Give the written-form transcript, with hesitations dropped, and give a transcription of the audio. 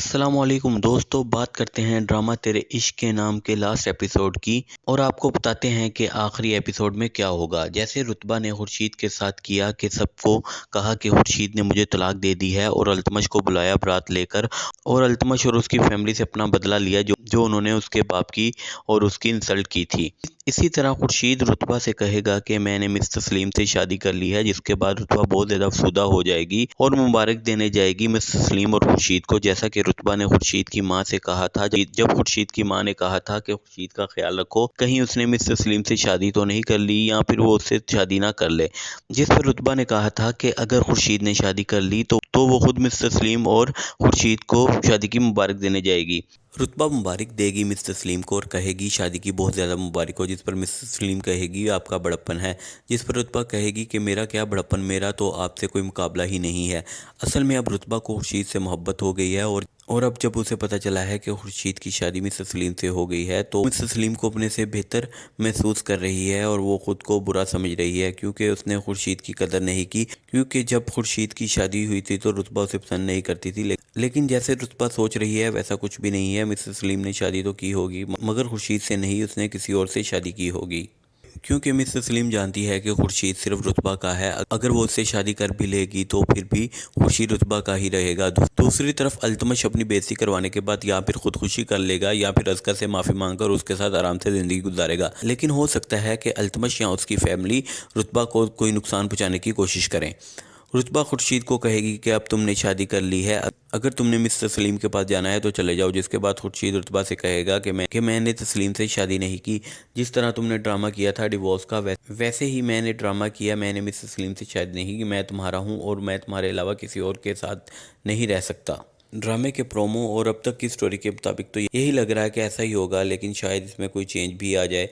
अस्सलाम वालेकुम दोस्तों, बात करते हैं ड्रामा तेरे इश्क के नाम के लास्ट एपिसोड की और आपको बताते हैं कि आखिरी एपिसोड में क्या होगा। जैसे रुतबा ने खुर्शीद के साथ किया कि सबको कहा कि खुर्शीद ने मुझे तलाक दे दी है और अल्तमश को बुलाया बारात लेकर और अल्तमश और उसकी फैमिली से अपना बदला लिया जो उन्होंने उसके बाप की और उसकी इंसल्ट की थी। इसी तरह खुर्शीद रुतबा से कहेगा कि मैंने मिस तस्लीम से शादी कर ली है, जिसके बाद रुतबा बहुत ज़्यादा अफसुदा हो जाएगी और मुबारक देने जाएगी मिस तस्लीम और खुर्शीद को, जैसा कि रुतबा ने खुर्शीद की माँ से कहा था। जब खुर्शीद की माँ ने कहा था कि खुर्शीद का ख्याल रखो, कहीं उसने मिस तस्लीम से शादी तो नहीं कर ली या फिर वो उससे शादी ना कर ले, जिस पर रुतबा ने कहा था कि अगर खुर्शीद ने शादी कर ली तो वो खुद मिस तस्लीम और खुर्शीद को शादी की मुबारक देने जाएगी। रुतबा मुबारक देगी मिस तस्लीम को और कहेगी शादी की बहुत ज़्यादा मुबारक हो, जिस पर मिस तस्लीम कहेगी आपका बड़प्पन है, जिस पर रुतबा कहेगी कि मेरा क्या बड़प्पन, मेरा तो आपसे कोई मुकाबला ही नहीं है। असल में अब रुतबा को खुर्शीद से मोहब्बत हो गई है और अब जब उसे पता चला है कि खुर्शीद की शादी मिस तस्लीम से हो गई है तो मिस तस्लीम को अपने से बेहतर महसूस कर रही है और वो ख़ुद को बुरा समझ रही है क्योंकि उसने खुर्शीद की कदर नहीं की। क्योंकि जब खुर्शीद की शादी हुई थी तो रुतबा उसे पसंद नहीं करती थी, लेकिन जैसे रुतबा सोच रही है वैसा कुछ भी नहीं है। मिस तस्लीम ने शादी तो की होगी मगर खुर्शीद से नहीं, उसने किसी और से शादी की होगी। क्योंकि मिस तस्लीम जानती है कि खुर्शीद सिर्फ रुतबा का है, अगर वो उससे शादी कर भी लेगी तो फिर भी खुर्शीद रुतबा का ही रहेगा। दूसरी तरफ अल्तमश अपनी बेइज्जती करवाने के बाद या फिर खुदकुशी कर लेगा या फिर असगर से माफ़ी मांगकर उसके साथ आराम से ज़िंदगी गुजारेगा। लेकिन हो सकता है कि अल्तमश या उसकी फैमिली रुतबा को कोई नुकसान पहुँचाने की कोशिश करें। रुतबा खुर्शीद को कहेगी कि अब तुमने शादी कर ली है, अगर तुमने मिस तस्लीम के पास जाना है तो चले जाओ, जिसके बाद खुर्शीद रुतबा से कहेगा कि मैंने तस्लीम से शादी नहीं की। जिस तरह तुमने ड्रामा किया था डिवोर्स का वैसे ही मैंने ड्रामा किया, मैंने मिस तस्लीम से शादी नहीं की। मैं तुम्हारा हूँ और मैं तुम्हारे अलावा किसी और के साथ नहीं रह सकता। ड्रामे के प्रोमो और अब तक की स्टोरी के मुताबिक तो यही लग रहा है कि ऐसा ही होगा, लेकिन शायद इसमें कोई चेंज भी आ जाए